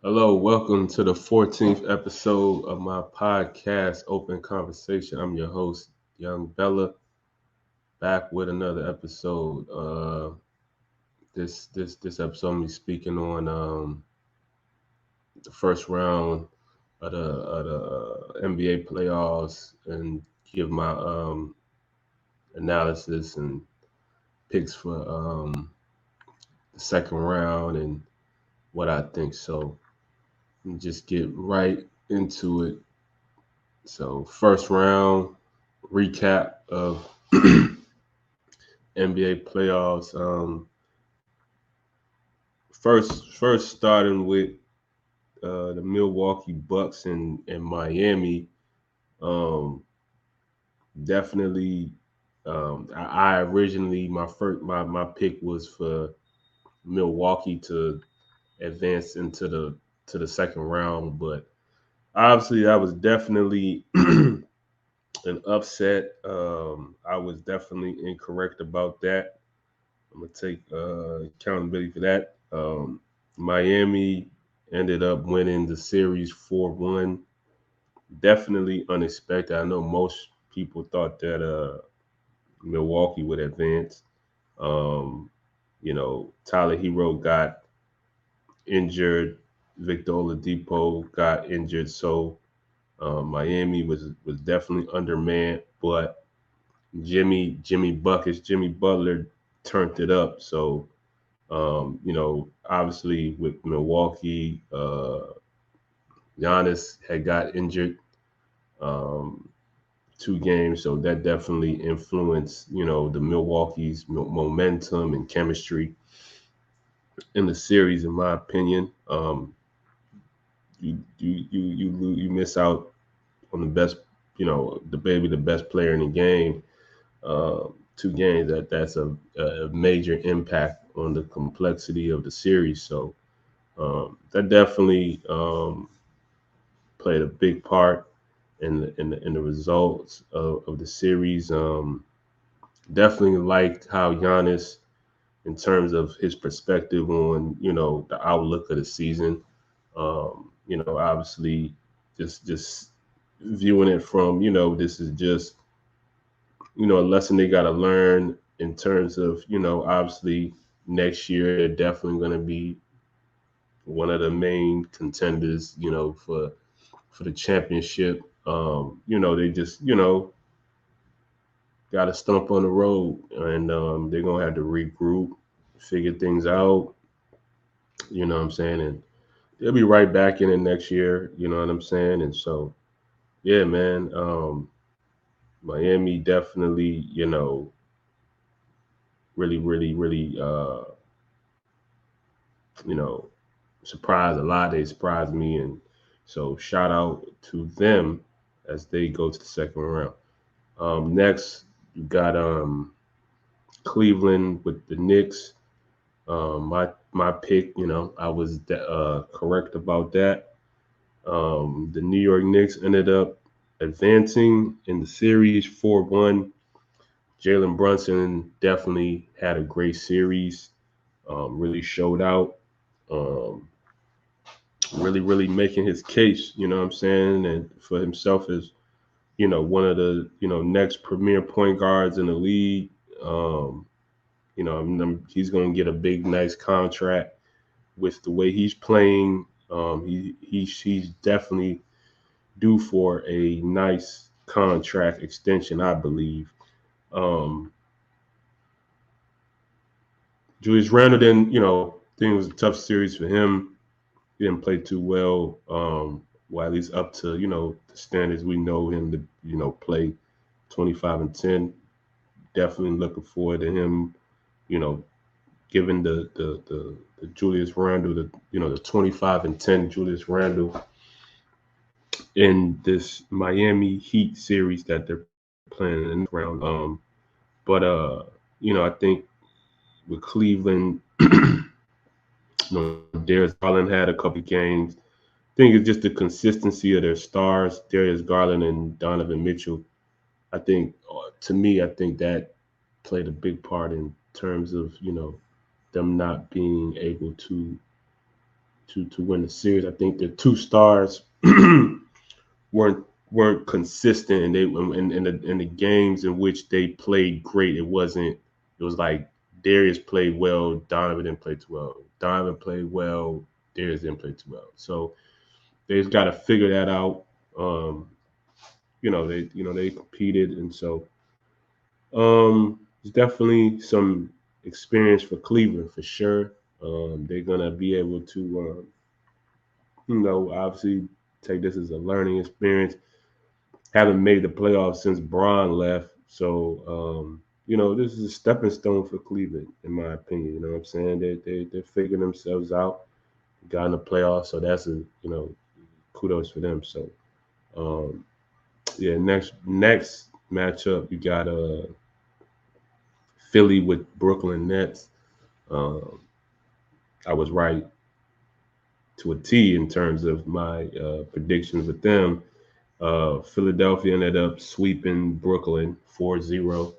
Hello, welcome to the 14th episode of my podcast, Open Conversation. I'm your host, Young Bella, back with another episode. This episode, I'm gonna be speaking on the first round of the NBA playoffs and give my analysis and picks for the second round and what I think. So, just get right into it. So, first round recap of NBA playoffs. First starting with the Milwaukee Bucks and Miami. Um, Definitely. I originally my pick was for Milwaukee to advance into the second round, but obviously that was definitely an upset. I was definitely incorrect about that. I'm gonna take accountability for that. Miami ended up winning the series 4-1. Definitely unexpected. I know most people thought that Milwaukee would advance. Um, Tyler Hero got injured. Victor Oladipo got injured. So Miami was definitely undermanned, but Jimmy Buckets, Jimmy Butler turned it up. So obviously with Milwaukee, Giannis had got injured um, 2 games, so that definitely influenced, the Milwaukee's momentum and chemistry in the series, in my opinion. You miss out on the best, the best player in the game. 2 games that's a major impact on the complexity of the series. So that definitely played a big part in the results of the series. Definitely liked how Giannis, in terms of his perspective on the outlook of the season. Obviously, just viewing it from this is just a lesson they got to learn in terms of obviously next year they're definitely going to be one of the main contenders for the championship. They just got to stump on the road, and they're gonna have to regroup, figure things out. You know what I'm saying? And they'll be right back in it next year. You know what I'm saying? And so, yeah, man, Miami definitely, really, really, really, you know, surprised a lot. They surprised me, and so shout out to them as they go to the second round. Next, you got Cleveland with the Knicks. My pick, I was correct about that. The New York Knicks ended up advancing in the series 4-1. Jalen Brunson definitely had a great series. Really showed out. Um, really, really making his case. You know what I'm saying, and for himself as one of the next premier point guards in the league. Um, he's going to get a big, nice contract with the way he's playing. He's definitely due for a nice contract extension, I believe. Um, Julius Randle didn't, I think it was a tough series for him. He didn't play too well. Well, at least up to the standards we know him to play 25 and 10. Definitely looking forward to him, you know, given the Julius Randle, the 25 and 10 Julius Randle in this Miami Heat series that they're playing in the next round. But I think with Cleveland, Darius Garland had a couple games. I think it's just the consistency of their stars, Darius Garland and Donovan Mitchell. I think, to me, I think that played a big part in terms of them not being able to to win the series. I think the two stars weren't weren't consistent, and they in the games in which they played great. It wasn't. It was like Darius played well, Donovan didn't play too well. Donovan played well, Darius didn't play too well. So they've got to figure that out. Um, they competed, and so it's definitely some experience for Cleveland for sure. They're gonna be able to, obviously take this as a learning experience. Haven't made the playoffs since Braun left, so this is a stepping stone for Cleveland, in my opinion. You know what I'm saying? They're figuring themselves out, got in the playoffs, so that's kudos for them. So yeah, next matchup you got Philly with Brooklyn Nets. Um, I was right to a T in terms of my predictions with them. Philadelphia ended up sweeping Brooklyn 4-0.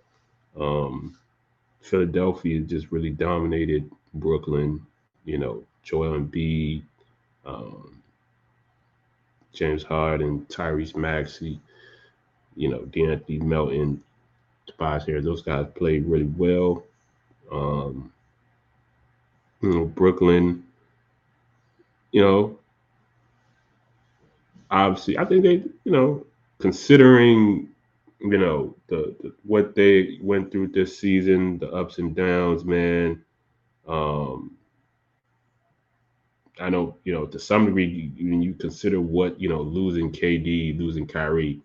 Philadelphia just really dominated Brooklyn. Joel Embiid, um, James Harden, Tyrese Maxey, D'Anthony Melton, Tobias Harris. Those guys played really well. Um, Brooklyn, you know, obviously, I think they, considering, the what they went through this season, the ups and downs, man. Um, I know, to some degree, when you consider what, losing KD, losing Kyrie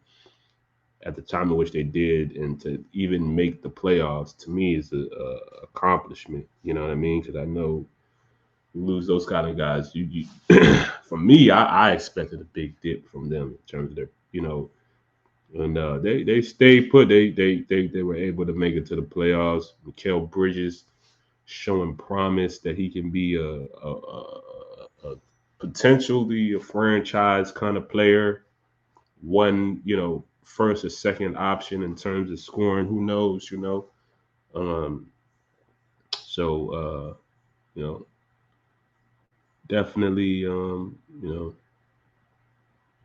at the time in which they did, and to even make the playoffs, to me is a accomplishment. You know what I mean? Because I know you lose those kind of guys. You for me, I expected a big dip from them in terms of their, and they stayed put. They were able to make it to the playoffs. Mikal Bridges showing promise that he can be a potentially a franchise kind of player. One, first or second option in terms of scoring. Who knows? Um, so definitely, gonna,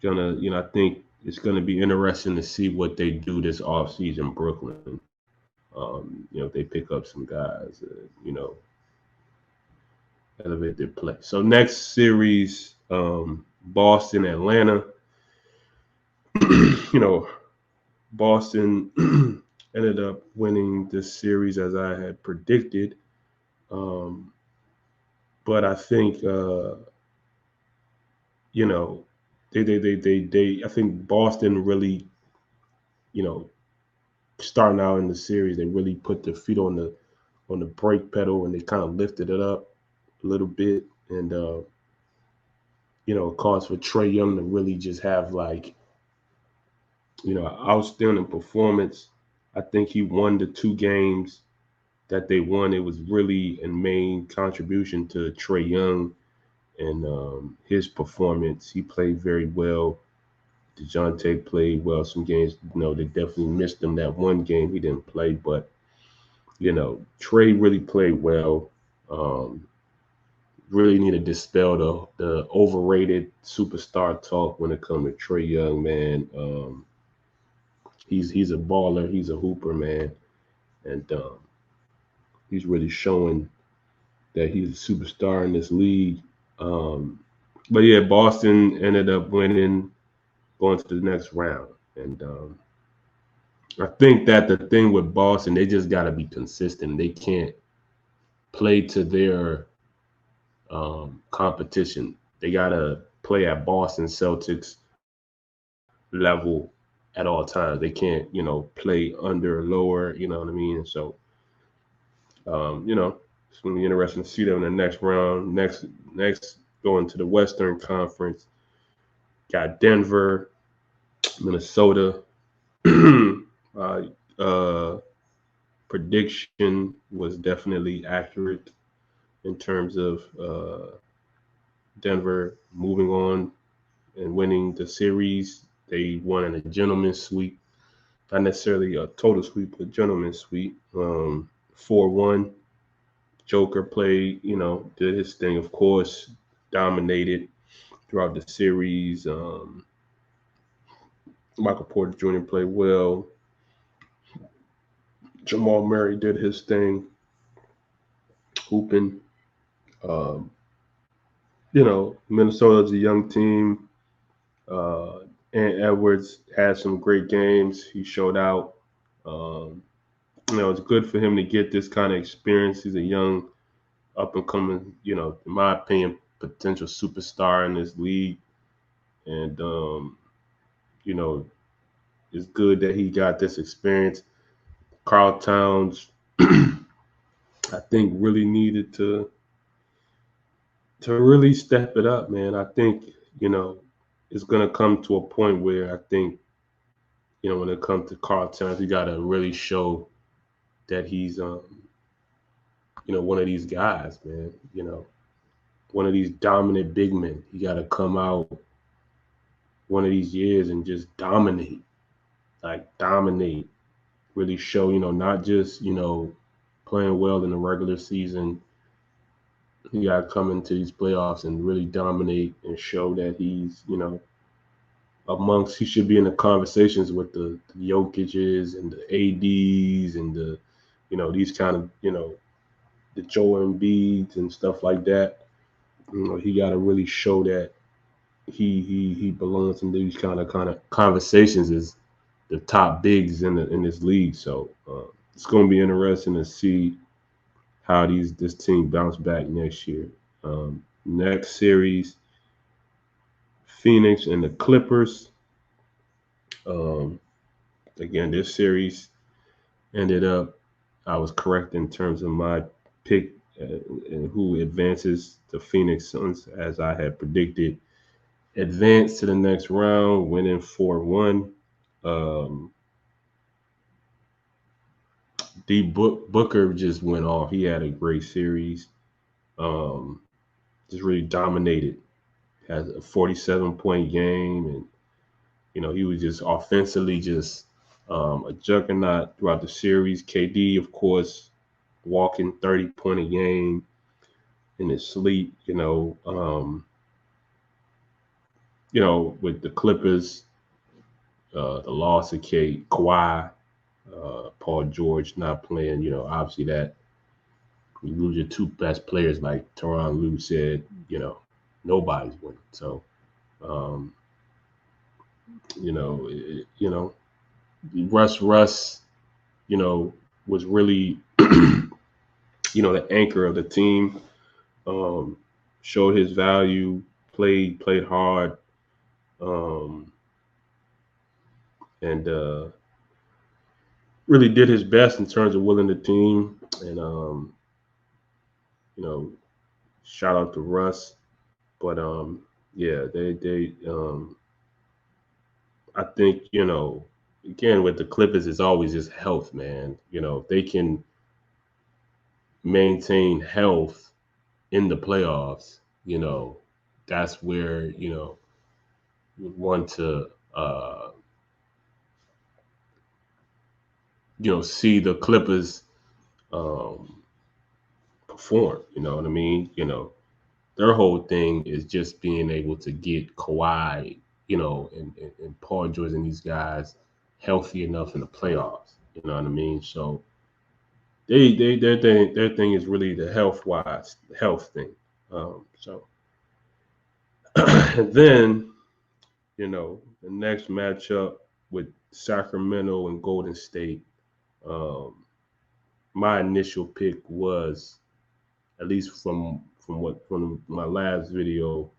I think it's gonna be interesting to see what they do this offseason, Brooklyn. If they pick up some guys, elevate their play. So next series, Boston, Atlanta. Boston ended up winning this series as I had predicted. But I think I think Boston really, starting out in the series, they really put their feet on the brake pedal, and they kind of lifted it up a little bit, and it caused for Trae Young to really just have like, an outstanding performance. I think he won the 2 games that they won. It was really a main contribution to Trae Young and his performance. He played very well. DeJounte played well some games. They definitely missed him that one game he didn't play, but Trae really played well. Really need to dispel the overrated superstar talk when it comes to Trae Young, man. He's a baller. He's a hooper, man, and he's really showing that he's a superstar in this league. But yeah, Boston ended up winning, going to the next round, and I think that the thing with Boston, they just got to be consistent. They can't play to their competition. They got to play at Boston Celtics level at all times. They can't, play under or lower, you know what I mean? So, it's going to be interesting to see them in the next round. Next, going to the Western Conference, got Denver, Minnesota. Prediction was definitely accurate in terms of Denver moving on and winning the series. They won in a gentleman's sweep, not necessarily a total sweep, but gentleman's sweep. 4-1. Joker played, did his thing, of course. dominated throughout the series. Michael Porter Jr. played well. Jamal Murray did his thing, hooping. Um, Minnesota's a young team. And Edwards had some great games. He showed out. Um, it's good for him to get this kind of experience. He's a young, up and coming, in my opinion, potential superstar in this league. And, it's good that he got this experience. Karl Towns, I think, really needed to really step it up, man. I think, it's going to come to a point where I think, when it comes to Karl Towns, you got to really show that he's, one of these guys, man. One of these dominant big men. He got to come out one of these years and just dominate, really show, not just, playing well in the regular season. He got to come into these playoffs and really dominate and show that he's, he should be in the conversations with the Jokic's and the ADs and the, these kind of, the Joel Embiids and stuff like that. He got to really show that he belongs in these kind of conversations as the top bigs in this league. So it's going to be interesting to see how this team bounce back next year. Next series, Phoenix and the Clippers. Again, this series ended up, I was correct in terms of my pick and who advances. The Phoenix Suns, as I had predicted, advanced to the next round, winning 4-1. Booker just went off. He had a great series. Just really dominated. Has a 47-point game, and he was just offensively just a juggernaut throughout the series. KD, of course, walking 30-point a game in his sleep. With the Clippers, the loss of Kawhi, Paul George not playing. Obviously that you lose your two best players, like Tyronn Lue said. Nobody's winning. So, Russ, was really, the anchor of the team. Showed his value, played hard, and really did his best in terms of willing the team. And shout out to Russ. But yeah, they I think, again, with the Clippers, it's always just health, man. If they can maintain health in the playoffs, that's where, you want to, see the Clippers perform. You know what I mean? Their whole thing is just being able to get Kawhi, and Paul George and these guys healthy enough in the playoffs. You know what I mean? So their thing is really the health thing. So and then, the next matchup with Sacramento and Golden State, my initial pick was, at least from my last video,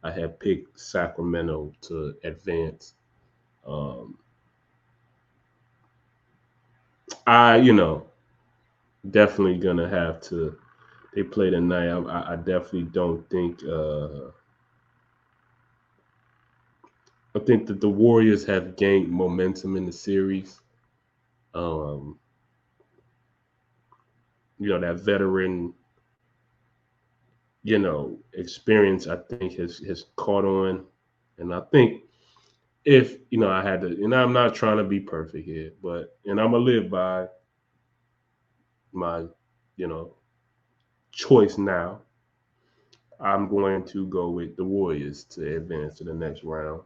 I had picked Sacramento to advance. I, definitely gonna have to. They play tonight. I definitely don't think. I think that the Warriors have gained momentum in the series. That veteran, experience, I think has caught on. And I think if, I had to, and I'm not trying to be perfect here, and I'm going to live by my, choice now. I'm going to go with the Warriors to advance to the next round.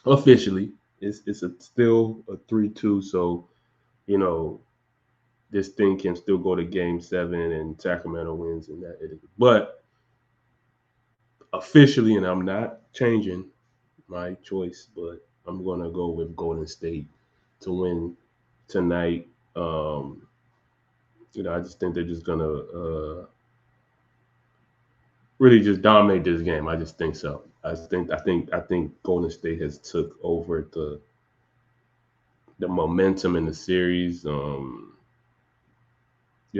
Officially, still a 3-2, so you know this thing can still go to Game 7 and Sacramento wins, and that it is. But officially, and I'm not changing my choice, but I'm gonna go with Golden State to win tonight. I just think they're just gonna really just dominate this game. I just think so. I think Golden State has took over the momentum in the series. You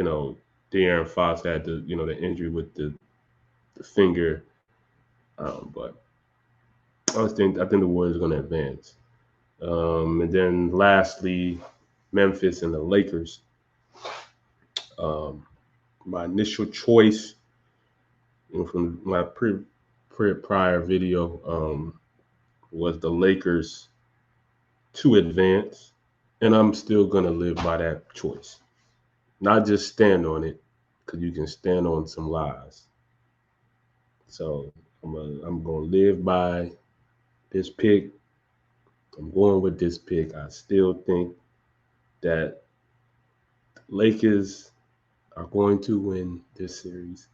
know, De'Aaron Fox had the injury with the finger, but I think the Warriors are going to advance. And then lastly, Memphis and the Lakers. Um, my initial choice, from my prior video, was the Lakers to advance, and I'm still gonna live by that choice. Not just stand on it, because you can stand on some lies. So I'm gonna live by this pick. I'm going with this pick. I still think that Lakers are going to win this series.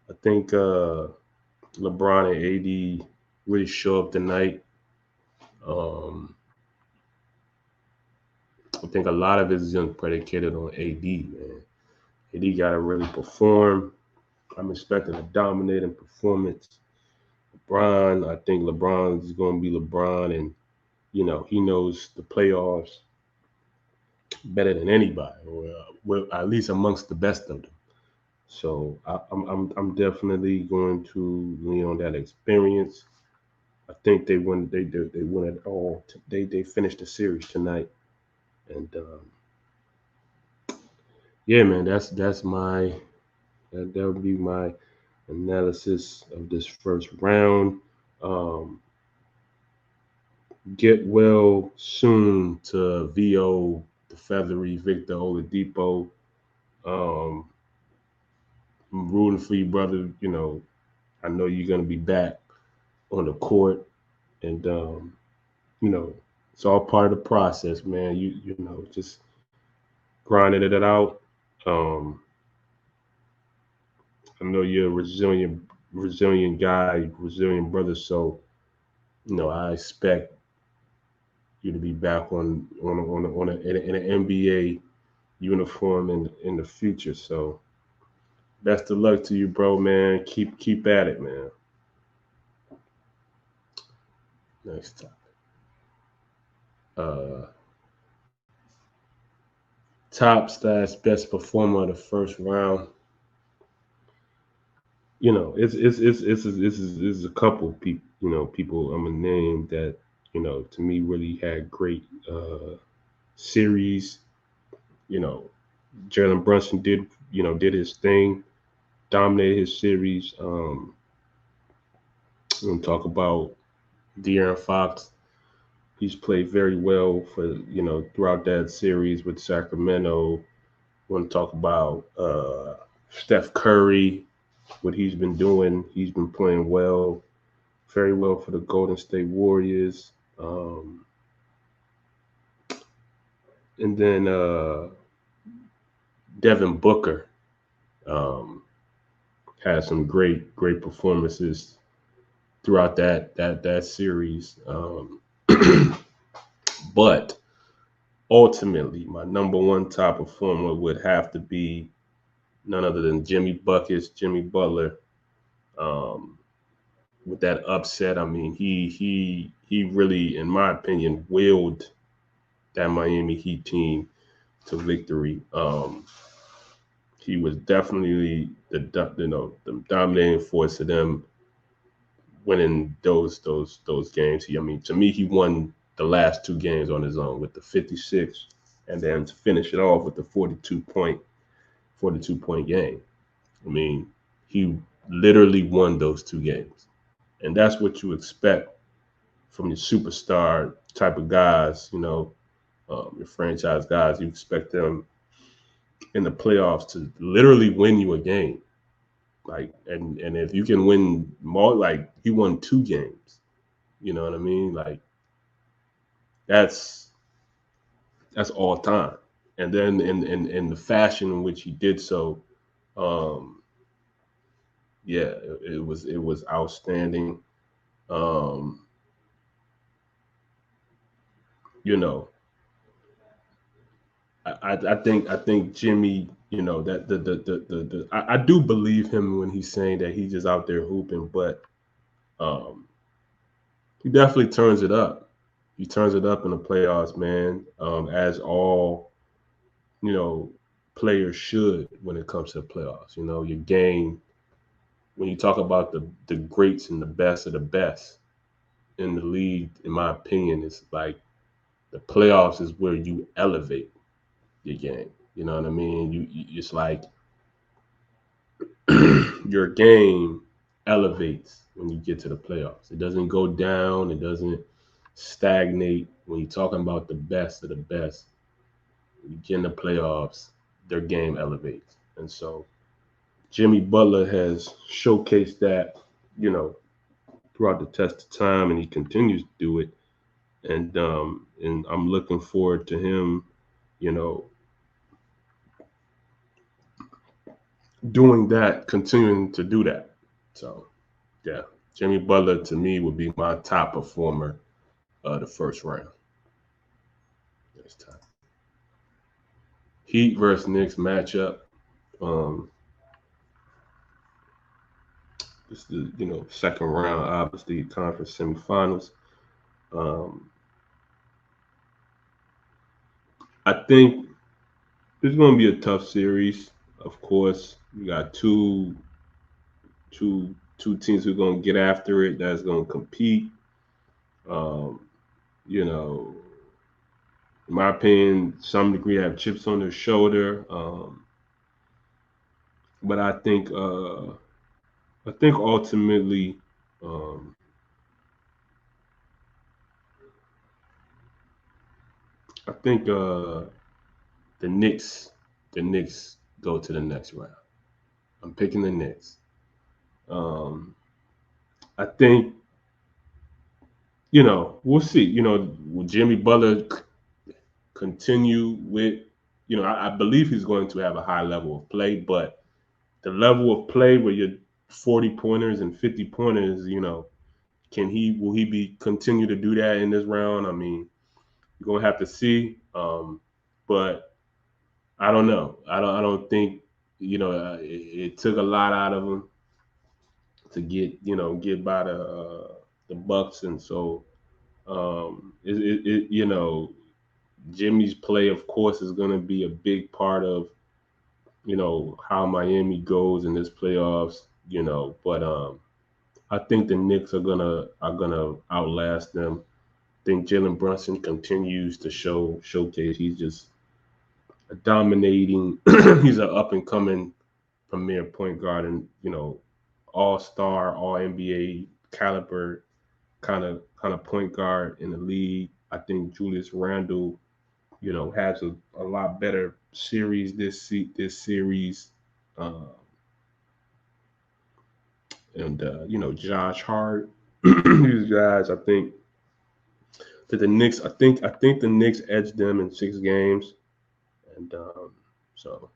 I think LeBron and AD really show up tonight. Um, I think a lot of it is just predicated on AD, man. AD got to really perform. I'm expecting a dominating performance. I think LeBron is going to be LeBron, and he knows the playoffs better than anybody, or at least amongst the best of them. So I'm definitely going to lean on that experience. I think they win. They win it all. They finished the series tonight, and yeah, man, that's my that would be my analysis of this first round. Um, get well soon to VO the feathery Victor Oladipo. Um, I'm rooting for you, brother. I know you're gonna be back on the court, and it's all part of the process, man. Just grinding it out. Um, I know you're a resilient guy, resilient brother. So I expect you to be back in an NBA uniform in the future. So best of luck to you, bro, man. Keep at it, man. Next topic. Top/best performer of the first round. It's a couple people I'm gonna name that to me really had great series. You know, Jalen Brunson did his thing, dominated his series. I'm gonna talk about De'Aaron Fox. He's played very well throughout that series with Sacramento. Want to talk about Steph Curry, what he's been doing. He's been playing well, very well for the Golden State Warriors. And then Devin Booker had some great performances throughout that series. But ultimately, my number one top performer would have to be none other than Jimmy Butler. With that upset, I mean, he really, in my opinion, willed that Miami Heat team to victory. He was definitely the dominating force of them winning those games. To me, he won the last two games on his own with the 56, and then to finish it off with the 42-point game. I mean, he literally won those two games, and that's what you expect from your superstar type of guys. Your franchise guys. You expect them in the playoffs to literally win you a game. Like, and if you can win more, like he won 2 games, you know what I mean? Like that's that's all time. And then in the fashion in which he did so, um, yeah, it was outstanding. Um, you know, I think Jimmy, that I do believe him when he's saying that he's just out there hooping, but um, he definitely turns it up. He turns it up in the playoffs, man. As all you know players should when it comes to the playoffs. Your game when you talk about the greats and the best of the best in the league, in my opinion, is like the playoffs is where you elevate your game. You know what I mean? It's like your game elevates when you get to the playoffs. It doesn't go down. It doesn't stagnate. When you're talking about the best of the best, you get in the playoffs, their game elevates. And so Jimmy Butler has showcased that, you know, throughout the test of time, and he continues to do it. And I'm looking forward to him, you know, doing that, continuing to do that. So yeah, Jimmy Butler to me would be my top performer of the first round this time. Heat versus Knicks matchup. Um, this is the second round, obviously conference semifinals. Um, I think it's going to be a tough series. Of course, you got two teams who are going to get after it. That's going to compete. Um, you know, in my opinion, some degree have chips on their shoulder. But I think ultimately, um, I think the Knicks, the Knicks go to the next round. I'm picking the Knicks. Um, I think we'll see. Will Jimmy Butler continue with? I believe he's going to have a high level of play, but the level of play where you're 40 pointers and 50 pointers, will he be continue to do that in this round? I mean, you're gonna have to see. But I don't know. I don't think it took a lot out of him to get by the Bucks, and so Jimmy's play, of course, is going to be a big part of how Miami goes in this playoffs. But I think the Knicks are gonna outlast them. I think Jalen Brunson continues to showcase he's just a dominating. He's an up and coming premier point guard, and all star, all NBA caliber kind of point guard in the league. I think Julius Randle, has a lot better series this series, uh, and Josh Hart. These guys, I think that the Knicks. I think the Knicks edged them in 6 games, and so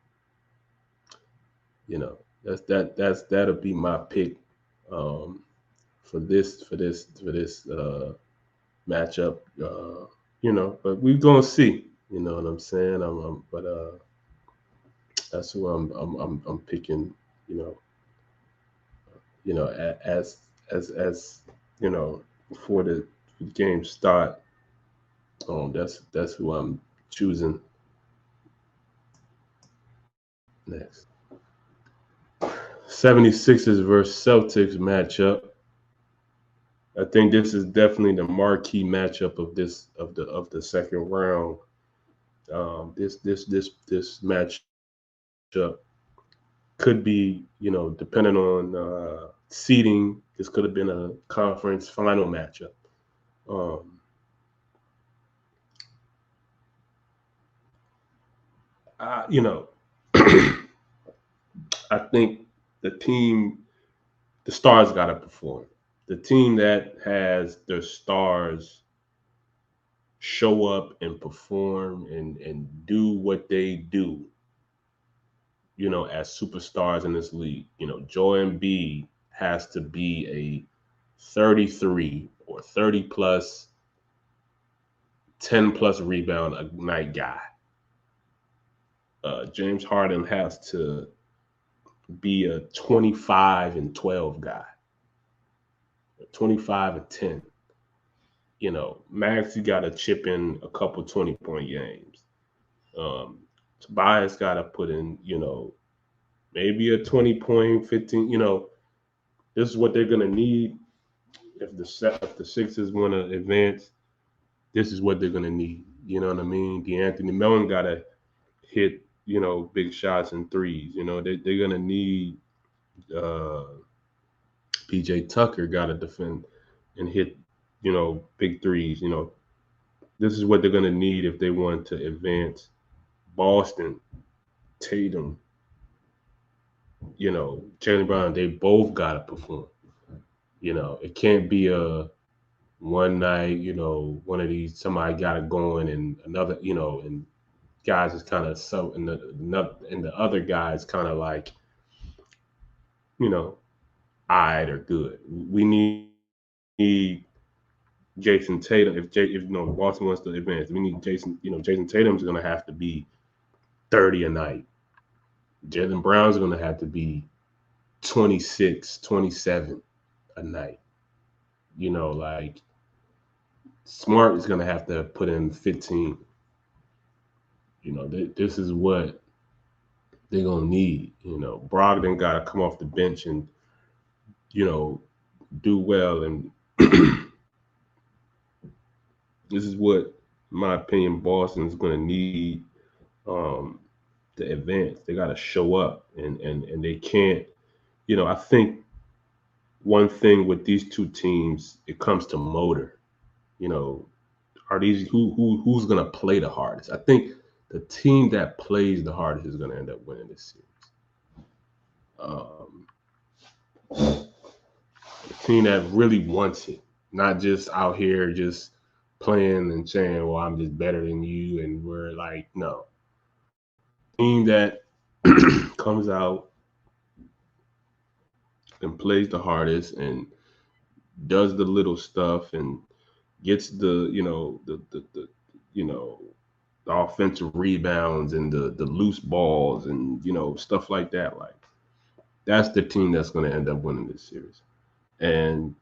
that'll be my pick um, for this matchup. But we're gonna see. You know what I'm saying? But that's who I'm picking. You know, as before the game start. That's who I'm choosing next. 76ers versus Celtics matchup. I think this is definitely the marquee matchup of the second round. This matchup could be, depending on seeding, this could have been a conference final matchup. Um, I, I think the team, the stars got to perform. The team that has their stars show up and perform and do what they do, as superstars in this league. Joel Embiid has to be a 33 or 30 plus, 10 plus rebound a night guy. James Harden has to be a 25 and 12 guy, 25 and 10. Max, you got to chip in a couple 20-point games. Tobias got to put in, maybe a 20-point, 15. This is what they're gonna need if the Sixers want to advance. This is what they're gonna need. You know what I mean? DeAnthony Melton got to hit, big shots and threes. They're gonna need. PJ Tucker got to defend and hit, big threes. This is what they're going to need if they want to advance. Boston, Tatum, Jaylen Brown, they both got to perform. It can't be a one night, one of these, somebody got it going and another, and guys is kind of so, and the other guys kind of like, all right or good. We need Jason Tatum. If Boston wants to advance, we need Jason Tatum's going to have to be 30 a night. Jaylen Brown's going to have to be 26, 27 a night. Like Smart is going to have to put in 15. This is what they're going to need. Brogdon got to come off the bench and, do well. And this is what, in my opinion, Boston is going to need to advance. They got to show up, and they can't. I think one thing with these two teams, it comes to motor. Are these who's going to play the hardest? I think the team that plays the hardest is going to end up winning this series. The team that really wants it, not just out here just playing and saying, well, I'm just better than you. And we're like, no. Team that comes out and plays the hardest and does the little stuff and gets the offensive rebounds and the loose balls and, stuff like that. Like, that's the team that's going to end up winning this series. And,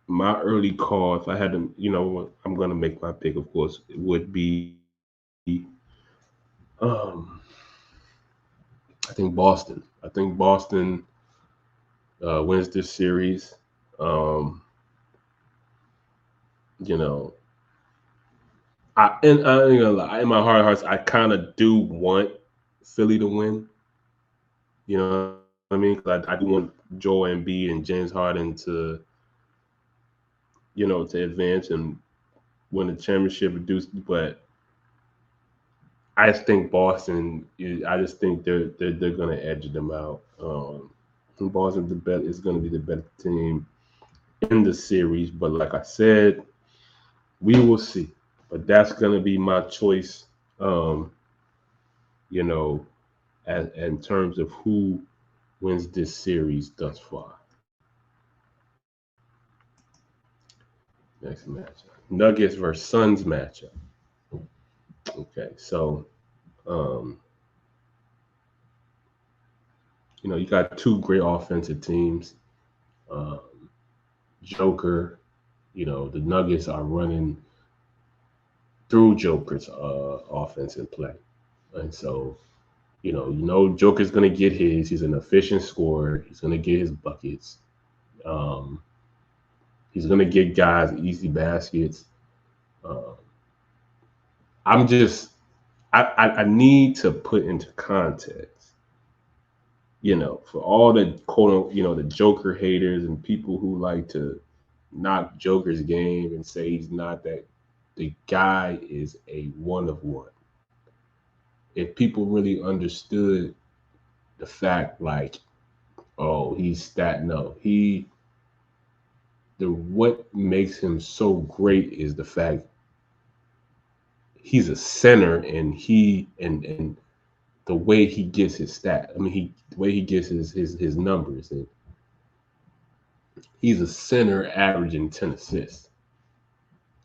my early call, if I had to, I'm going to make my pick, of course, it would be, I think Boston. I think Boston wins this series. I ain't gonna lie, in my heart of hearts, I kind of do want Philly to win. You know what I mean? Because I do want Joel Embiid and James Harden to, to advance and win the championship. But I just think Boston. I just think they're going to edge them out. Boston is going to be the better team in the series. But like I said, we will see. But that's going to be my choice. In terms of who wins this series thus far. Next matchup. Nuggets versus Suns matchup. Okay, so you got two great offensive teams. Joker, the Nuggets are running through Joker's offensive play. And so, Joker's going to get his. He's an efficient scorer. He's going to get his buckets. He's going to get guys easy baskets. I need to put into context, for all the quote, the Joker haters and people who like to knock Joker's game and say he's not that. The guy is a one of one. If people really understood the fact like, oh, he's that. No, what makes him so great is the fact he's a center, and and the way he gets his stat. I mean, the way he gets his numbers, and he's a center averaging 10 assists.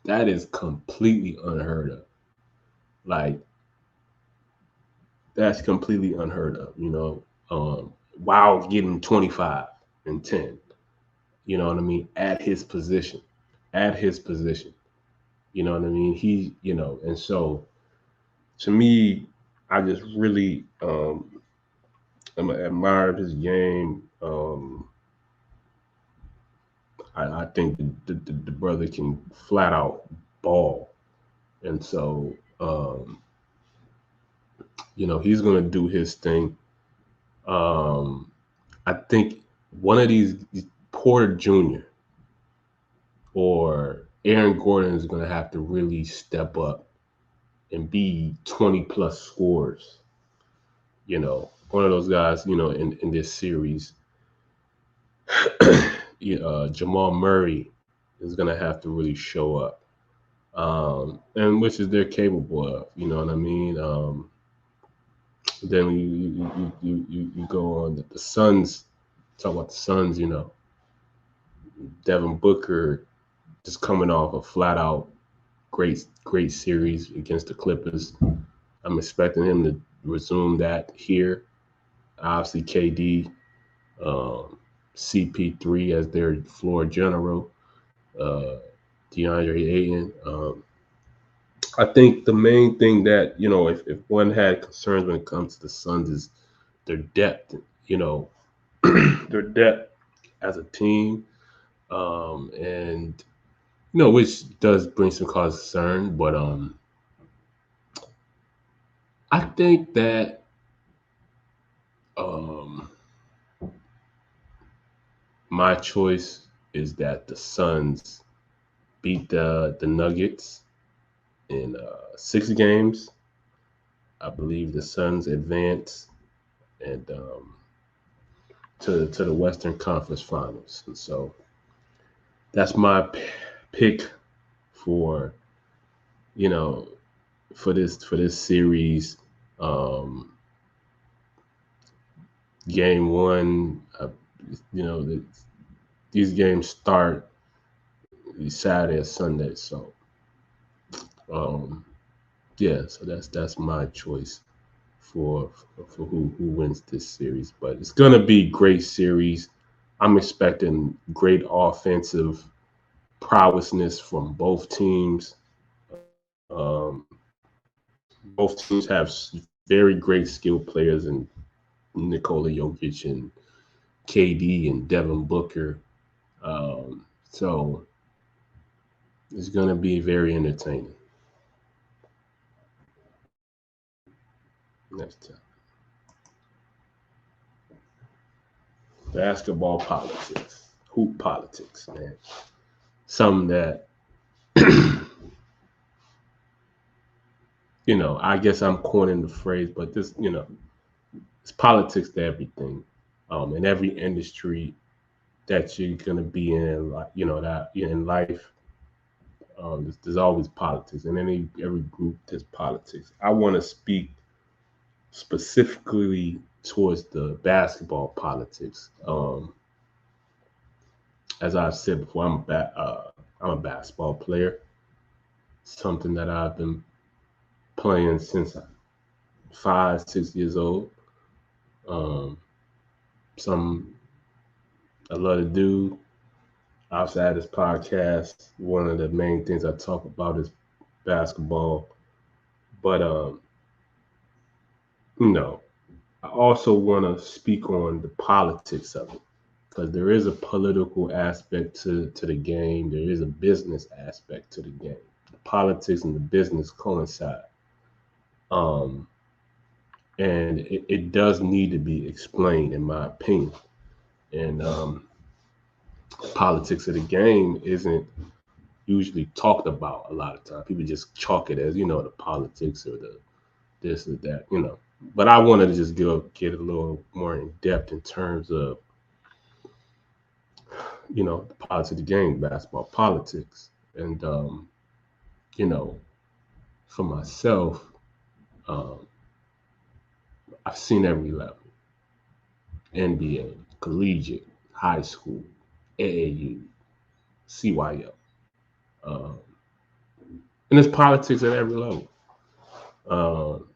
That is completely unheard of. Like, that's completely unheard of, while getting 25 and 10, you know what I mean, at his position, you know what I mean? And so to me, I just really admired his game. I think the brother can flat out ball. And so, he's going to do his thing. I think one of these, Porter Jr. or Aaron Gordon, is going to have to really step up and be 20 plus scores. One of those guys, in this series. Jamal Murray is going to have to really show up. And which is they're capable of, you know what I mean? Then you go on the Suns, talk about the Suns, Devin Booker just coming off a flat out great series against the Clippers. I'm expecting him to resume that here. Obviously, KD, CP3 as their floor general, DeAndre Ayton. I think the main thing that, if one had concerns when it comes to the Suns is their depth, their depth as a team, and, which does bring some cause of concern, but I think that my choice is that the Suns beat the Nuggets in 6 games. I believe the Suns advance and to the Western Conference Finals, and so that's my pick for for this series. Game 1, these games start Saturday or Sunday, so so that's my choice for who wins this series. But it's gonna be a great series. I'm expecting great offensive prowessness from both teams. Both teams have very great skilled players in Nikola Jokic and KD and Devin Booker. So it's going to be very entertaining. Next time. Basketball politics. Hoop politics, man. Something that, I guess I'm coining the phrase, but this, it's politics to everything. In every industry that you're going to be in, that you're in life, there's always politics. And every group, there's politics. I want to speak specifically towards the basketball politics. As I've said before, I'm a basketball player. Something that I've been playing since I'm 5, 6 years old. Something I love to do. Outside this podcast, one of the main things I talk about is basketball. But I also want to speak on the politics of it, because there is a political aspect to the game. There is a business aspect to the game. The politics and the business coincide. And it does need to be explained, in my opinion. And politics of the game isn't usually talked about a lot of times. People just chalk it as, the politics or the this or that, But I wanted to just get a little more in depth in terms of, the politics of the game, basketball politics. And, you know, for myself, um, I've seen every level: NBA, collegiate, high school, AAU, CYO. Um, and there's politics at every level. Um,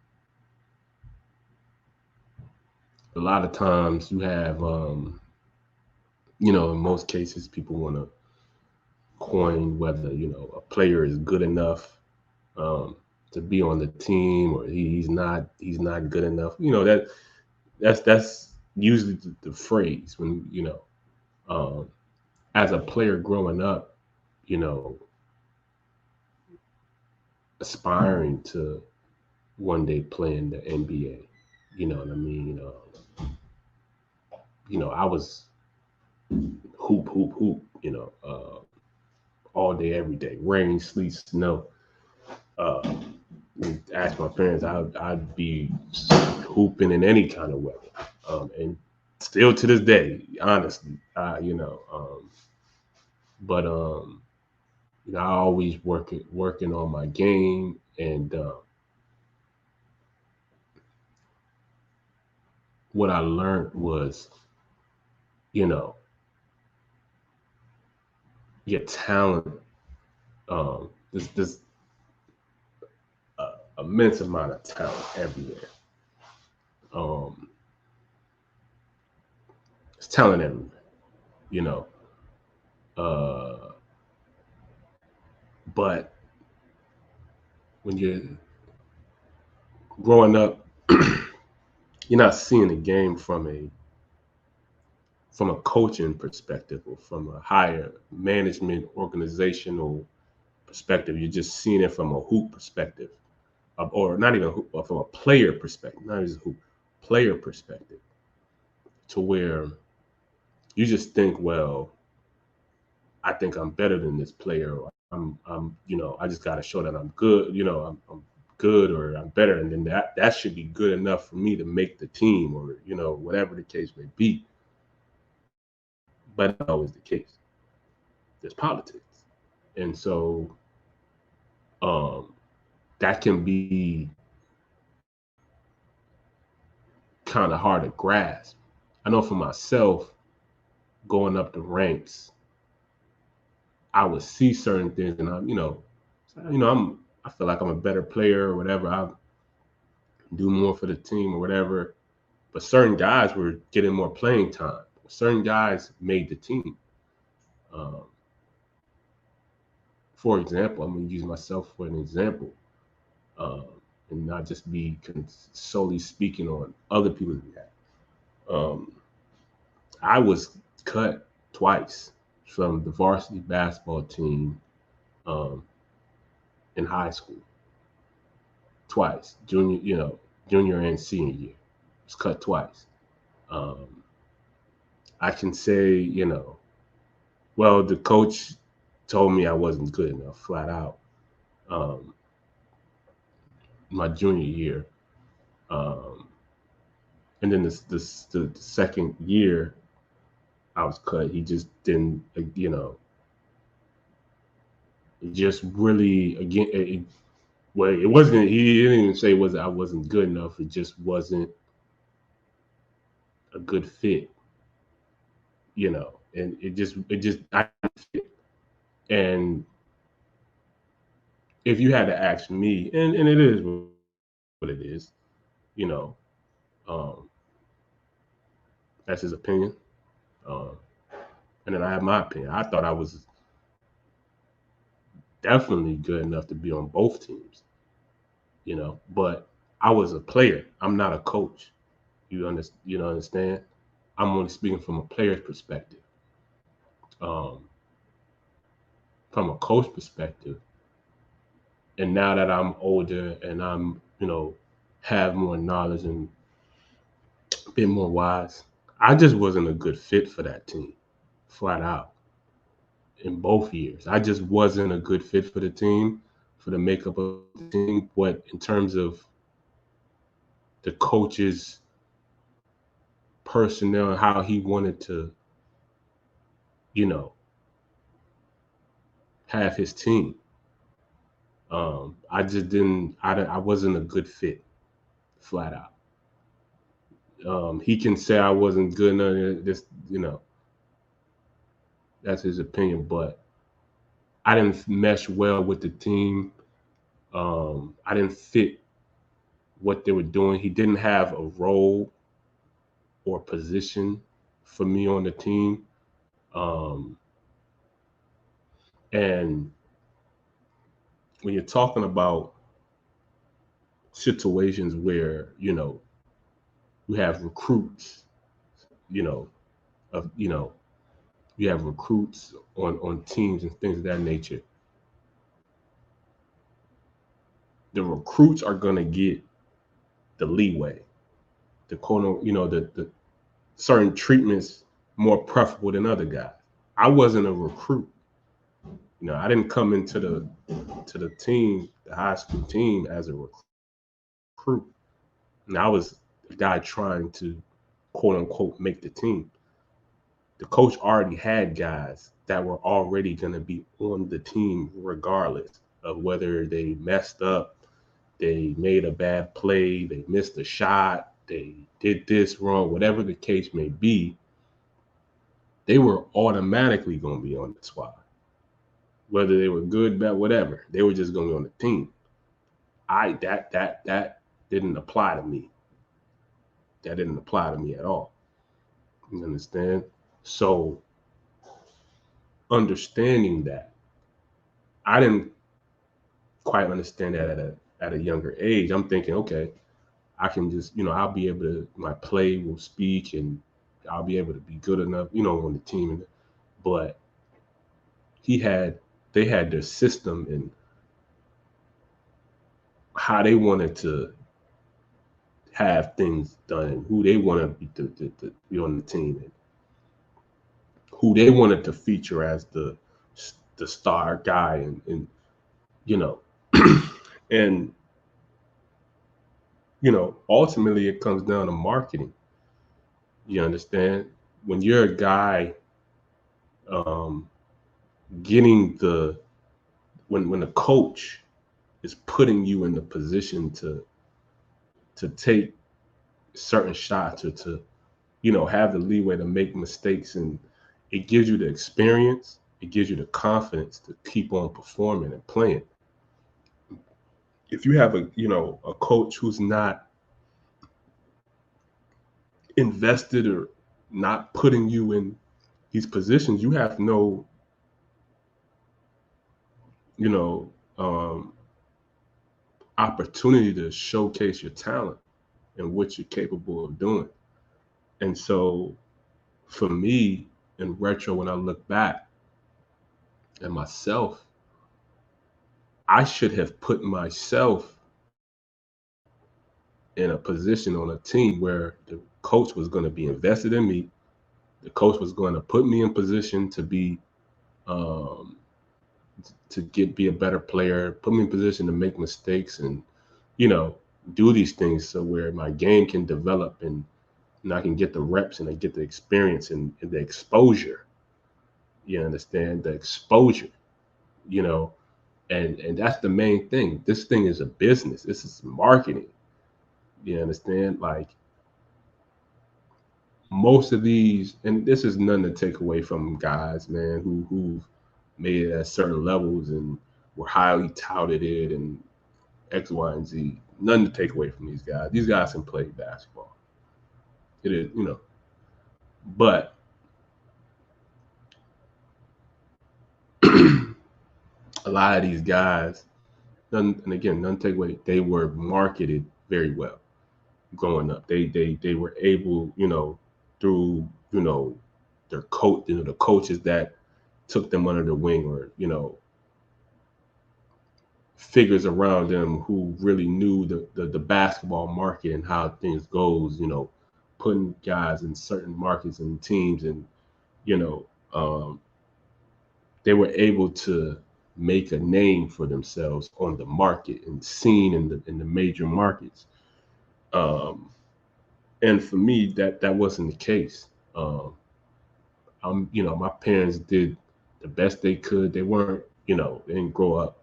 a lot of times you have, in most cases, people want to coin whether, a player is good enough um, to be on the team, or he's not good enough. That's usually the phrase when, um, as a player growing up, you know, aspiring to one day play in the NBA. You know what I mean? I was hoop, hoop, hoop. All day, every day, rain, sleet, snow. Uh, Ask my parents, I'd be hooping in any kind of weather, and still to this day, honestly, but I always working on my game, and what I learned was, you know, your talent, there's immense amount of talent everywhere. Um, there's talent everywhere, you know. Uh, but when you're growing up, you're not seeing the game from a coaching perspective or from a higher management organizational perspective. You're just seeing it from a hoop perspective, or not even hoop, or from a player perspective, not just hoop, player perspective, to where you just think, well, I think I'm better than this player. Or I just got to show that I'm good. I'm good, or I'm better, and then that should be good enough for me to make the team, or whatever the case may be. But not always the case. There's politics, and so um, that can be kind of hard to grasp. I know for myself, going up the ranks, I would see certain things, and I feel like I'm a better player or whatever. I do more for the team or whatever. But certain guys were getting more playing time. Certain guys made the team. Um, for example, I'm going to use myself for an example, um, and not just be solely speaking on other people's behalf. Um, I was cut twice from the varsity basketball team um, in high school. Twice, junior and senior year. Was cut twice. Um, I can say, well, the coach told me I wasn't good enough, flat out. Um, my junior year, um, and then the second year I was cut. He just didn't, it just really again. Well, it wasn't. He didn't even say I wasn't good enough. It just wasn't a good fit, and it just I didn't fit. And if you had to ask me, and it is what it is, you know, um, that's his opinion. Um, and then I have my opinion. I thought I was definitely good enough to be on both teams, but I was a player. I'm not a coach. You understand? I'm only speaking from a player's perspective. Um, from a coach perspective, and now that I'm older and I'm, have more knowledge and a bit more wise, I just wasn't a good fit for that team, flat out. In both years, I just wasn't a good fit for the team, for the makeup of the team. But in terms of the coach's personnel and how he wanted to, you know, have his team. I just didn't. I wasn't a good fit, flat out. He can say I wasn't good enough. This, that's his opinion. But I didn't mesh well with the team. I didn't fit what they were doing. He didn't have a role or position for me on the team. And when you're talking about situations where, you have recruits, you know, of you have recruits on teams and things of that nature. The recruits are gonna get the leeway, the quote, the certain treatments more preferable than other guys. I wasn't a recruit. I didn't come into the team, the high school team, as a recruit. And I was a guy trying to quote unquote make the team. The coach already had guys that were already going to be on the team regardless of whether they messed up, they made a bad play, they missed a shot, they did this wrong, whatever the case may be. They were automatically going to be on the squad. Whether they were good, bad, whatever, they were just going to be on the team. That didn't apply to me. That didn't apply to me at all. You understand? So understanding that, I didn't quite understand that at a younger age. I'm thinking, okay, I can just, I'll be able to, my play will speak and I'll be able to be good enough, on the team. But they had their system and how they wanted to have things done, who they wanted to be on the team, and who they wanted to feature as the star guy, and and ultimately it comes down to marketing. You understand? When you're a guy, getting when the coach is putting you in the position to take certain shots or to have the leeway to make mistakes, and it gives you the experience, it gives you the confidence to keep on performing and playing. If you have a coach who's not invested or not putting you in these positions, you have no opportunity to showcase your talent and what you're capable of doing. And so for me, in retro, when I look back at myself, I should have put myself in a position on a team where the coach was going to be invested in me. The coach was going to put me in position to be be a better player, put me in position to make mistakes and, do these things so where my game can develop and I can get the reps and I get the experience and the exposure. You understand? The exposure, and that's the main thing. This thing is a business. This is marketing. You understand? Like most of these, and this is nothing to take away from guys, man, who've made it at certain levels and were highly touted it and X, Y, and Z. Nothing to take away from these guys. These guys can play basketball. It is, but a lot of these guys, and again, none take away, they were marketed very well growing up. They were able, through, their coach, the coaches that took them under the wing, or, figures around them who really knew the basketball market and how things goes, putting guys in certain markets and teams, and, they were able to make a name for themselves on the market and seen in the major markets. And for me, that wasn't the case. My parents did the best they could. They weren't, they didn't grow up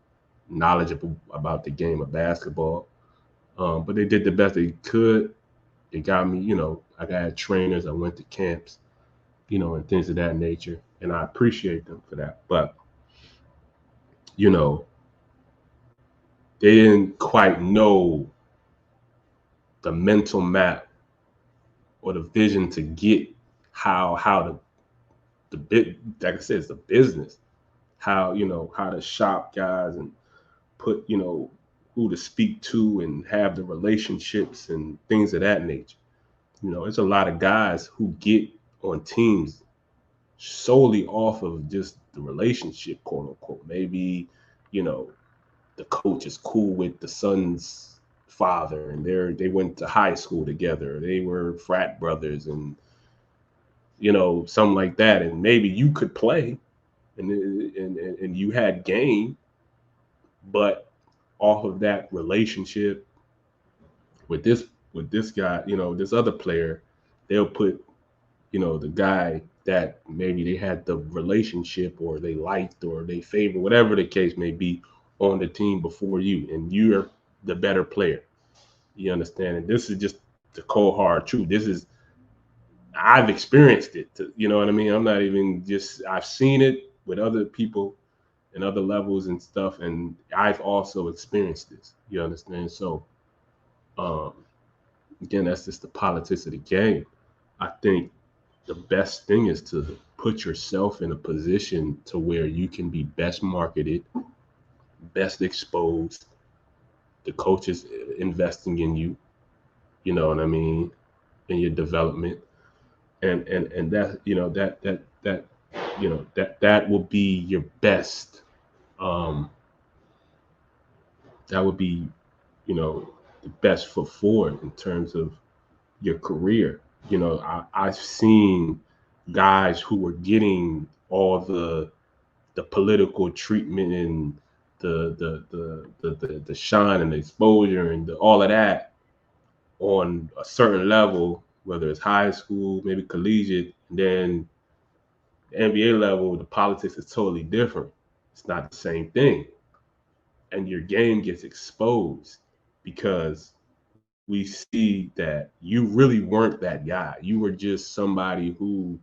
knowledgeable about the game of basketball, but they did the best they could. They got me, I got trainers. I went to camps, and things of that nature, and I appreciate them for that. But you know, they didn't quite know the mental map or the vision to get how the bit, like I said, it's the business. How to shop guys and put, who to speak to and have the relationships and things of that nature. It's a lot of guys who get on teams solely off of just the relationship, quote unquote. Maybe, you know, the coach is cool with the son's father and they went to high school together. They were frat brothers and something like that. And maybe you could play and you had game, but off of that relationship with this guy, this other player, they'll put, the guy that maybe they had the relationship or they liked or they favor, whatever the case may be, on the team before you, and you're the better player. You understand? And this is just the cold hard truth. I've experienced it. You know what I mean? I'm not even just, I've seen it with other people and other levels and stuff, and I've also experienced this. You understand? So, um, again, that's just the politics of the game. I think the best thing is to put yourself in a position to where you can be best marketed, best exposed. The coach is investing in you, you know what I mean, in your development. And that, that will be your best. Um, that would be, the best foot forward in terms of your career. I've seen guys who were getting all the political treatment and the shine and the exposure and all of that on a certain level, whether it's high school, maybe collegiate, and then the NBA level, the politics is totally different. It's not the same thing. And your game gets exposed because we see that you really weren't that guy. You were just somebody who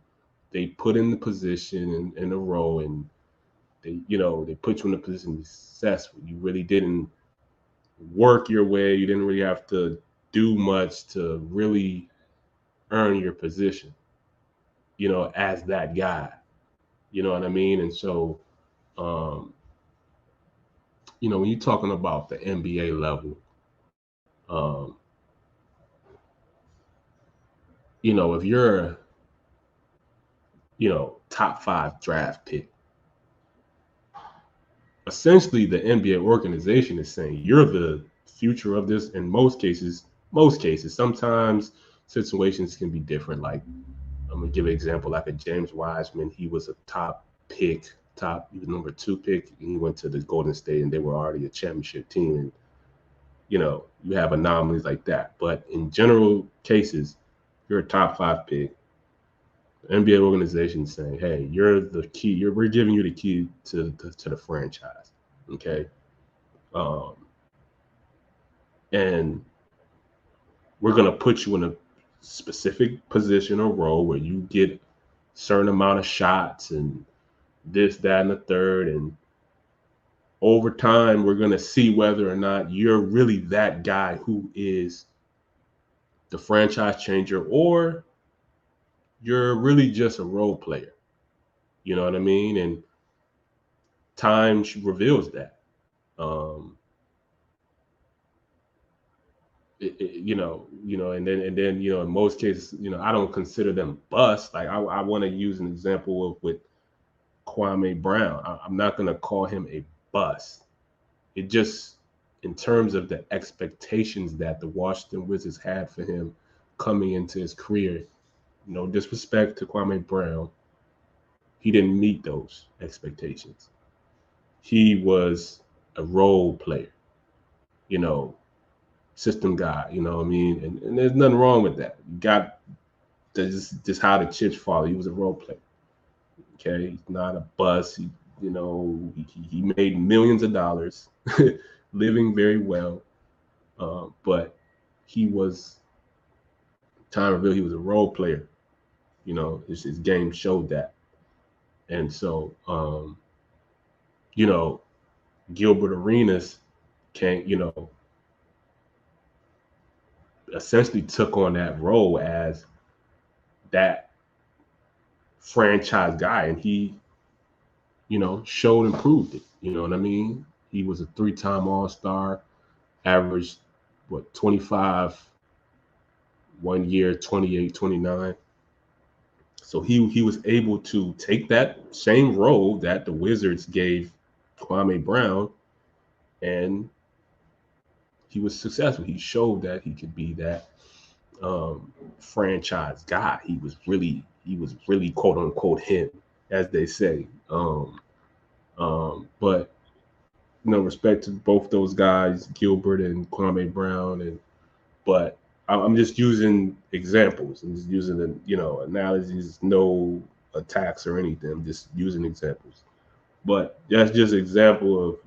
they put in the position and in a role, and they put you in a position to be successful. You really didn't work your way. You didn't really have to do much to really earn your position, as that guy. You know what I mean? And so, um, when you're talking about the NBA level, um, if you're a, top 5 draft pick, essentially the NBA organization is saying you're the future of this. In most cases, sometimes situations can be different. Like, I'm gonna give an example, like a James Wiseman. He was a he was number 2 pick, and he went to the Golden State, and they were already a championship team. And you have anomalies like that. But in general cases, you're a top 5 pick. The NBA organization saying, "Hey, you're the key. We're giving you the key to the franchise." Okay, um, and we're gonna put you in a specific position or role where you get certain amount of shots and this, that, and the third. And over time, we're going to see whether or not you're really that guy who is the franchise changer or you're really just a role player. You know what I mean? And time reveals that. Um, and then, in most cases, I don't consider them bust. Like, I want to use an example of with Kwame Brown. I'm not going to call him a bust. It just, in terms of the expectations that the Washington Wizards had for him coming into his career, no disrespect to Kwame Brown, he didn't meet those expectations. He was a role player, you know, system guy. You know what I mean? And there's nothing wrong with that. You got just how the chips fall. He was a role player. Okay, he's not a bust. He made millions of dollars, living very well. But he was time reveal he was a role player. His game showed that. And so, Gilbert Arenas essentially took on that role as that franchise guy, and he, showed and proved it. You know what I mean? He was a 3-time All-Star, averaged 25 1 year, 28, 29. So he was able to take that same role that the Wizards gave Kwame Brown, and he was successful. He showed that he could be that franchise guy. He was really quote unquote him, as they say. But respect to both those guys, Gilbert and Kwame Brown, but I'm just using examples. I'm just using analogies, no attacks or anything. I'm just using examples. But that's just an example of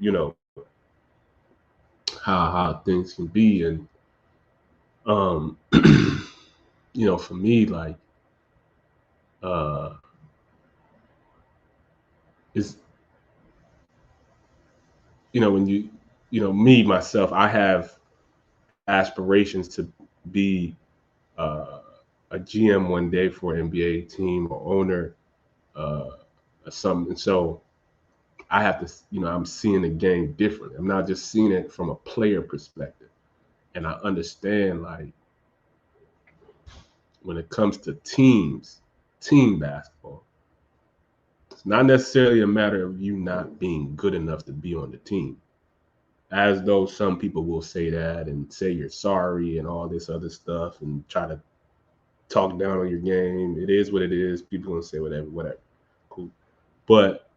how things can be. And for me, like it's when me myself, I have aspirations to be a GM one day for an NBA team or owner or something. So I have to, I'm seeing the game different. I'm not just seeing it from a player perspective. And I understand, like, when it comes to team basketball, it's not necessarily a matter of you not being good enough to be on the team. As though some people will say that and say you're sorry and all this other stuff and try to talk down on your game. It is what it is. People gonna say whatever. Cool. But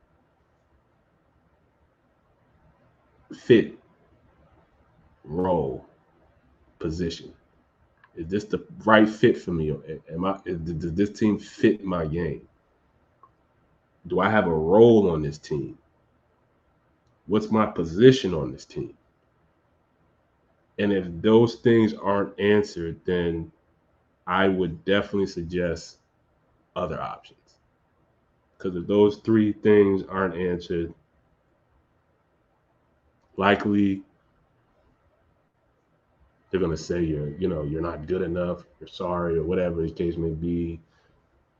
fit, role, position. Is this the right fit for me? Does this team fit my game? Do I have a role on this team? What's my position on this team? And if those things aren't answered, then I would definitely suggest other options. Because if those 3 things aren't answered, likely they're going to say you're not good enough, you're sorry, or whatever the case may be.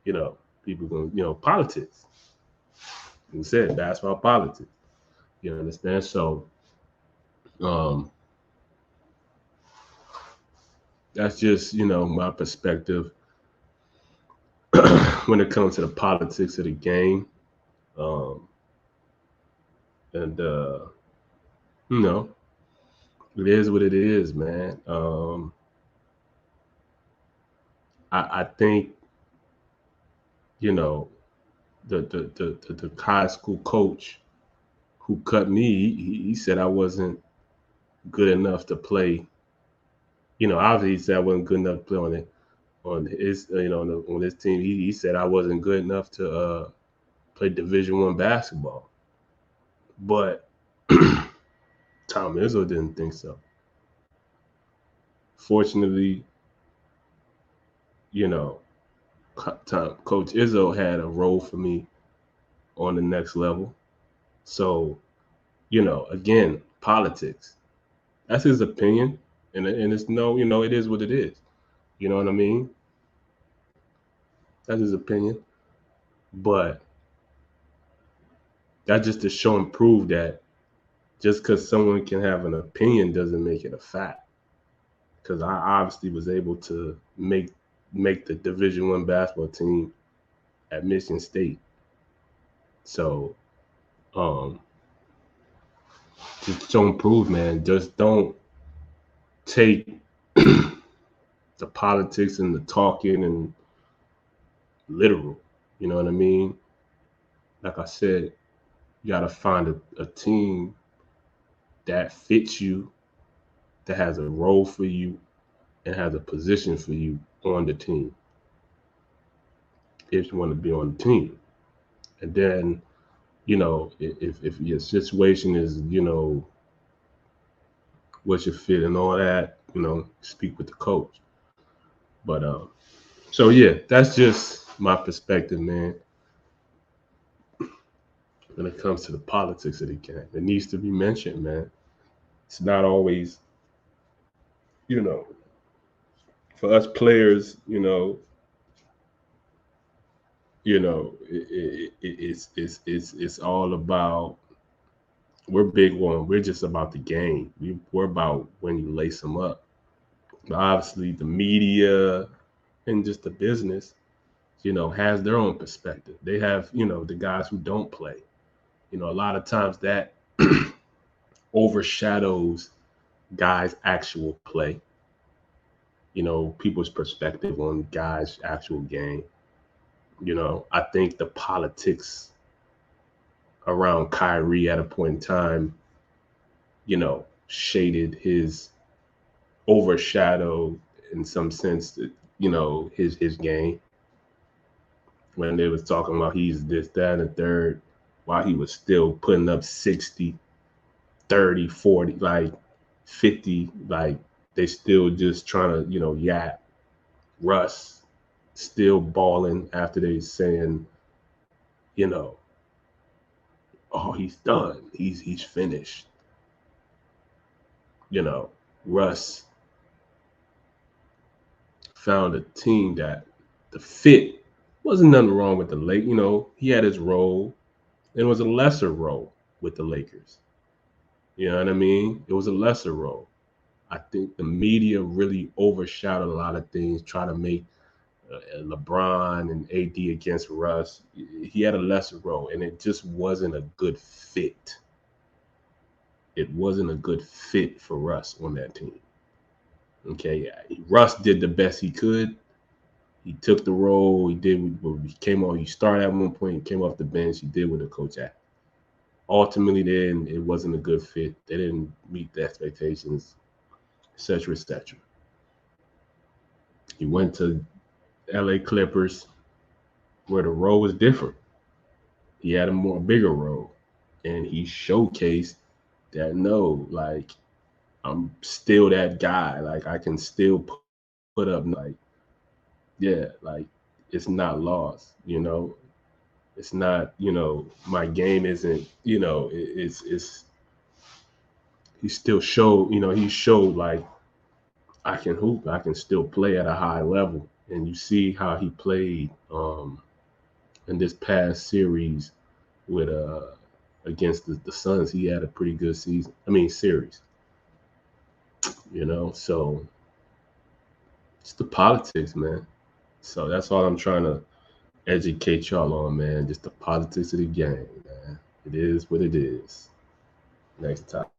People going, politics. You said basketball politics. You understand? So, that's just, my perspective when it comes to the politics of the game. And, it is what it is, man. I think, the high school coach who cut me, he said I wasn't good enough to play. Obviously he said I wasn't good enough to play on his on his team. He said I wasn't good enough to play Division I basketball. But Tom Izzo didn't think so. Fortunately, Coach Izzo had a role for me on the next level. So, again, politics. That's his opinion. And it's it is what it is. You know what I mean? That's his opinion. But that's just to show and prove that just because someone can have an opinion doesn't make it a fact. Because I obviously was able to make the Division I basketball team at Michigan State. So, just show and prove, man. Just don't take the politics and the talking and literal. You know what I mean? Like I said, you got to find a team that fits you that has a role for you and has a position for you on the team, if you want to be on the team. And then, if your situation is, what's your fit and all that, speak with the coach. But so yeah, that's just my perspective, man. When it comes to the politics of the game, it needs to be mentioned, man. It's not always, you know, for us players, it's all about. We're big one. We're just about the game. We're about when you lace them up. But obviously, the media and just the business, has their own perspective. They have, the guys who don't play. A lot of times that overshadows guys' actual play. People's perspective on guys' actual game. I think the politics around Kyrie at a point in time, shaded his overshadowed in some sense, his game. When they was talking about he's this, that, and the third, while he was still putting up 60, 30, 40, like 50, like they still just trying to, yap. Russ still balling after they saying, oh, he's done. He's finished. Russ found a team that the fit wasn't nothing wrong with the Lakers. He had his role. It was a lesser role with the Lakers. You know what I mean? It was a lesser role. I think the media really overshadowed a lot of things, try to make LeBron and AD against Russ. He had a lesser role, and it just wasn't a good fit. It wasn't a good fit for Russ on that team. Okay, Russ did the best he could. He took the role. He did. He came on. He started at one point. He came off the bench. He did what the coach asked. Ultimately, then it wasn't a good fit. They didn't meet the expectations, etc., etc. He went to LA Clippers, where the role was different. He had a bigger role, and he showcased that no, like I'm still that guy. Like I can still put up, like yeah, like it's not lost. It's not. My game isn't. It's he still showed. He showed like I can hoop. I can still play at a high level, and you see how he played in this past series with against the Suns. He had a pretty good season. I mean series. So it's the politics, man. So that's all I'm trying to educate y'all on, man. Just the politics of the game, man. It is what it is. Next topic.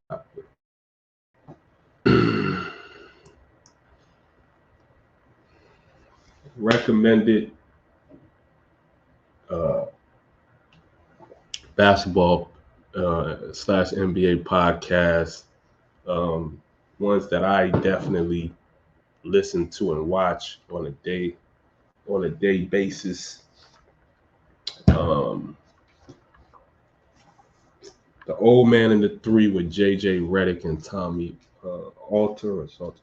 Recommended basketball slash NBA podcast. Ones that I definitely listen to and watch on a day basis. The Old Man and the Three with JJ Redick and Tommy Alter or Salter.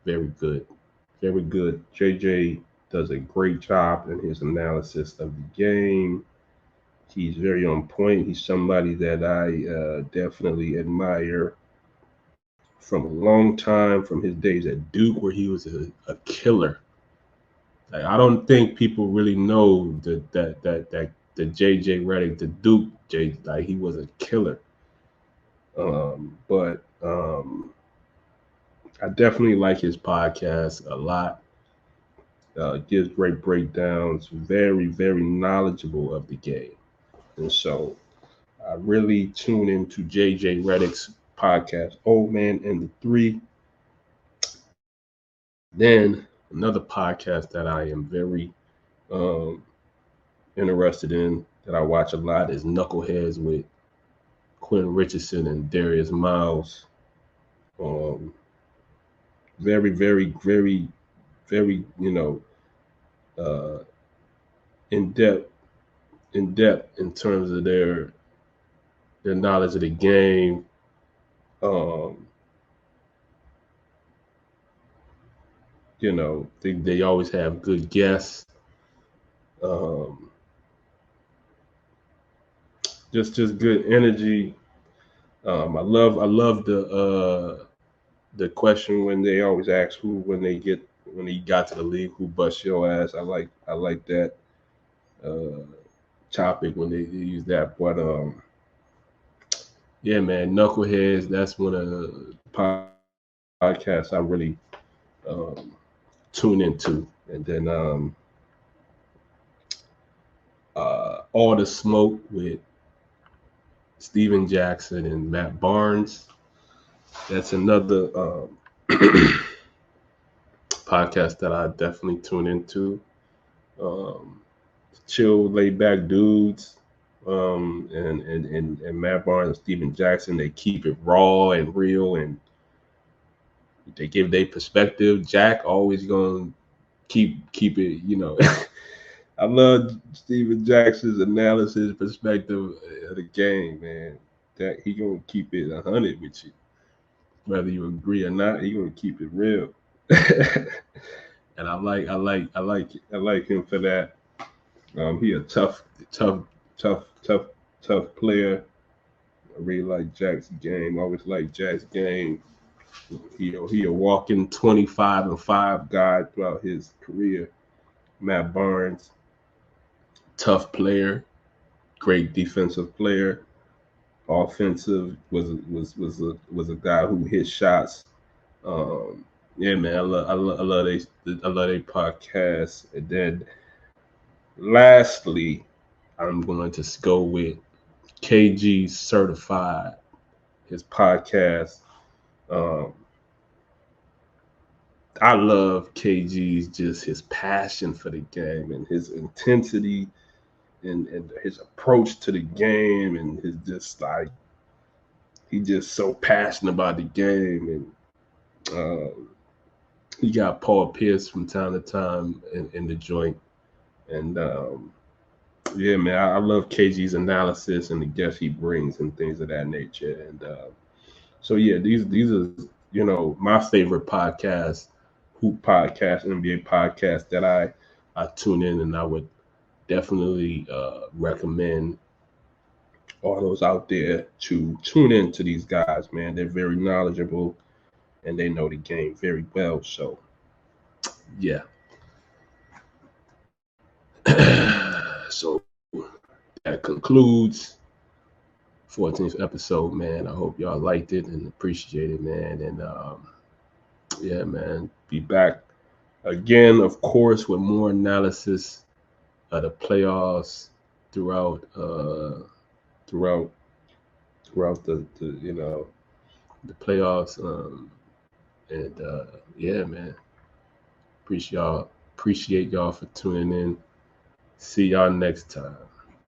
Very good. Very good. JJ does a great job in his analysis of the game. He's very on point. He's somebody that I definitely admire from a long time, from his days at Duke, where he was a killer. Like, I don't think people really know that the JJ Redick, the Duke like he was a killer. But I definitely like his podcast a lot. Gives great breakdowns, very, very knowledgeable of the game. And so I really tune into JJ Redick's podcast, Old Man and the Three. Then another podcast that I am very interested in, that I watch a lot, is Knuckleheads with Quentin Richardson and Darius Miles. Very, very, very, very, uh, in depth, in terms of their knowledge of the game. They always have good guests. Just good energy. I love the question when they always ask when he got to the league, who bust your ass. I like that topic when they use that. But yeah, man, Knuckleheads. That's one of the podcasts I really tune into. And then All the Smoke with Steven Jackson and Matt Barnes. That's another podcast that I definitely tune into. Chill, laid back dudes. And Matt Barnes and Steven Jackson, they keep it raw and real, and they give their perspective. Jack always gonna keep it, I love Steven Jackson's analysis perspective of the game, man. That he gonna keep it 100 with you, whether you agree or not. He gonna keep it real, and I like him for that. He a tough player. I really like Jack's game. I always like Jack's game. He a walking 25-5 guy throughout his career. Matt Barnes, tough player, great defensive player. Offensive was a guy who hit shots. Yeah, man, I love they podcast. And then lastly, I'm going to go with KG Certified, his podcast. I love KG's just his passion for the game and his intensity and his approach to the game, and his just like he just so passionate about the game. And he got Paul Pierce from time to time in the joint. And yeah, man, I love KG's analysis and the guests he brings and things of that nature. And so yeah, these are my favorite podcasts, Hoop Podcast, NBA podcast that I tune in, and I would definitely recommend all those out there to tune in to these guys, man. They're very knowledgeable and they know the game very well. So yeah. So that concludes 14th episode, man. I hope y'all liked it and appreciate it, man. And yeah, man, be back again, of course, with more analysis of the playoffs throughout the playoffs. And yeah, man, appreciate y'all for tuning in. See y'all next time.